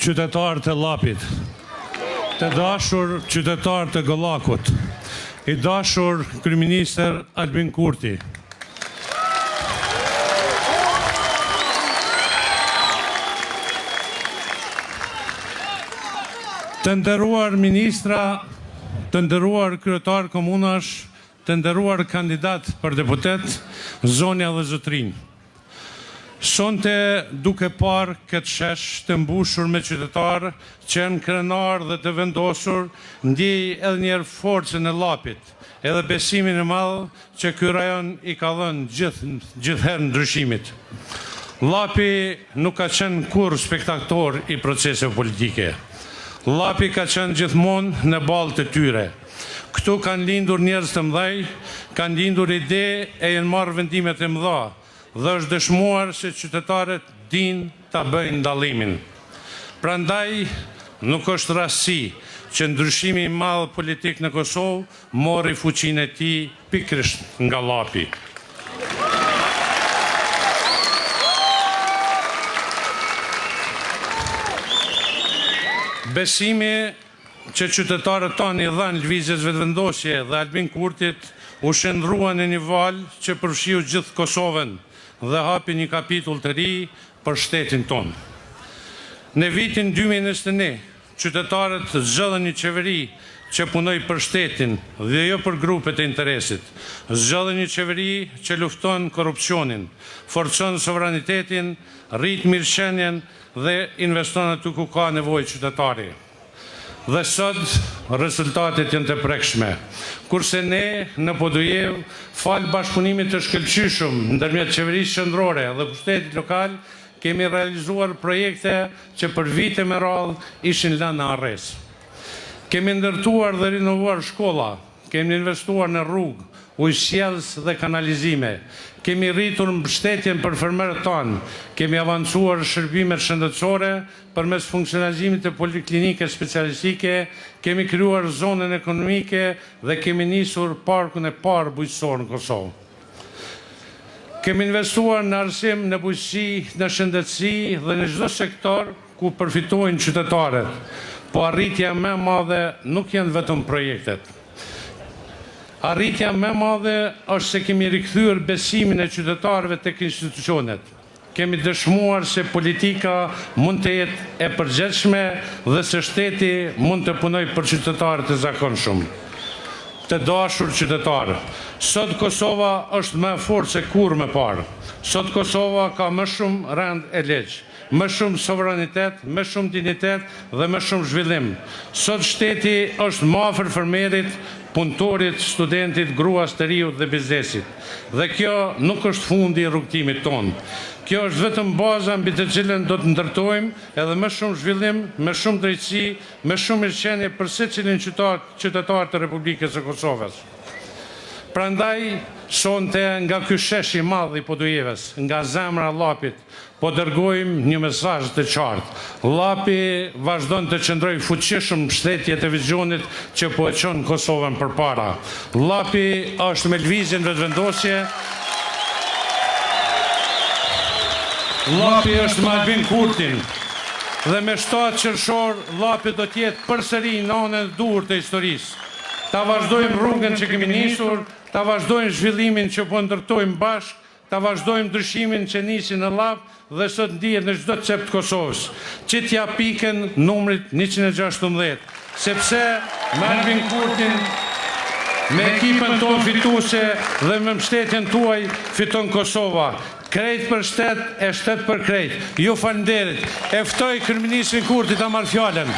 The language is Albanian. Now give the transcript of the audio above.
qytetarë të Llapit, të dashur qytetarë të Gollakut, i dashur kryeministër Albin Kurti, të nderuar ministra, të nderuar kryetar komunash, të nderuar kandidat për deputet, zonja dhe zotrinj. Sonte duke parë këtë shesh të mbushur me qytetarë që janë krenar dhe të vendosur, ndjej edhe njerë forcën e Llapit, edhe besimin e madh që ky rajon i ka dhënë gjithherë ndryshimit. Llapi nuk ka qenë kurrë spektator i proceseve politike. Llapi ka qenë gjithmonë në balë të tyre. Këtu kanë lindur njerëz të mëdhej, kanë lindur ide e janë marrë vendimet e mëdha, dhe është dëshmuar se qytetarët din ta bëjnë ndallimin. Prandaj nuk është rastësi që ndryshimi i madh politik në Kosovë mori fuqinë e tij pikërisht nga Llapi. Besimi që qytetarët tanë i dhanë lëvizjes vetëvendosje dhe Albin Kurtit u shndrua në një valë që përfshiu gjithë Kosovën dhe hapi një kapitull të ri për shtetin tonë. Në vitin 2021, qytetarët zgjodhen një qeveri që punoj për shtetin dhe jo për grupet e interesit. Zgjodhen një qeveri që lufton korrupsionin, forcon sovranitetin, rrit mirëqenien dhe investon aty ku ka nevojë qytetari. Dhe sot rezultatet janë të prekshme. Kurse ne në Podujev, falë bashkëpunimit të shkëlqyshëm ndërmjet qeverisë qendrore dhe pushtetit lokal, kemi realizuar projekte që për vite me radhë ishin lënë në arres. Kemi ndërtuar dhe rinovuar shkolla, kemi investuar në rrugë, ujësjellës dhe kanalizime, kemi rritur mbështetjen për fermerët tanë, kemi avancuar shërbimet shëndetësore përmes funksionalizimit të poliklinike specialistike, kemi krijuar zonën ekonomike dhe kemi nisur parkun e parë bujqësor në Kosovë. Kemi investuar në arsim, në bujqësi, në shëndetësi dhe në çdo sektor ku përfitojnë qytetarët, po arritja më e madhe nuk janë vetëm projektet. Arritja më e madhe është se kemi rikthyer besimin e qytetarëve tek institucionet. Kemi dëshmuar se politika mund të jetë e përgjithshme dhe se shteti mund të punojë për qytetarët e zakonshëm. Të dashur qytetarë, sot Kosova është më e fortë se kurrë më parë. Sot Kosova ka më shumë rend e legjë, më shumë sovranitet, më shumë dignitet dhe më shumë zhvillim. Sot shteti është më afër fermerit, punëtorit, studentit, gruas të riut dhe biznesit. Dhe kjo nuk është fundi i rrugtimit tonë. Kjo është vetëm baza mbi të cilën do të ndërtojmë edhe më shumë zhvillim, më shumë drejtësi, më shumë mirëqenie për secilin qytetar të Republikës së Kosovës. Prandaj, sonte nga ky shesh i madh i Podujevës, nga zemra e Llapit, po dërgojmë një mesazh të qartë. Llapi vazhdon të qëndrojë fuqishëm në mbështetje të vizionit që po e çon Kosovën përpara. Llapi është me lëvizjen vetëvendosje. Llapi është me Albin Kurtin. Dhe me 7 qershor, Llapi do të jetë përsëri në anën e dur të historisë. Ta vazhdojmë rrugën që kemi nisur, ta vazhdojmë zhvillimin që po ndërtojmë bashkë, ta vazhdojmë ndryshimin që nisi në Llap dhe sot ndihet në çdo cep të Kosovës. Që t'ja pikën numrit 116, sepse me Albin Kurtin, me ekipën tonë fituese dhe me mbështetjen tuaj fiton Kosova. Krejt për shtet e shtet për krejt. Ju falenderit. E ftoj kryeministrin Kurti ta marrë fjalën.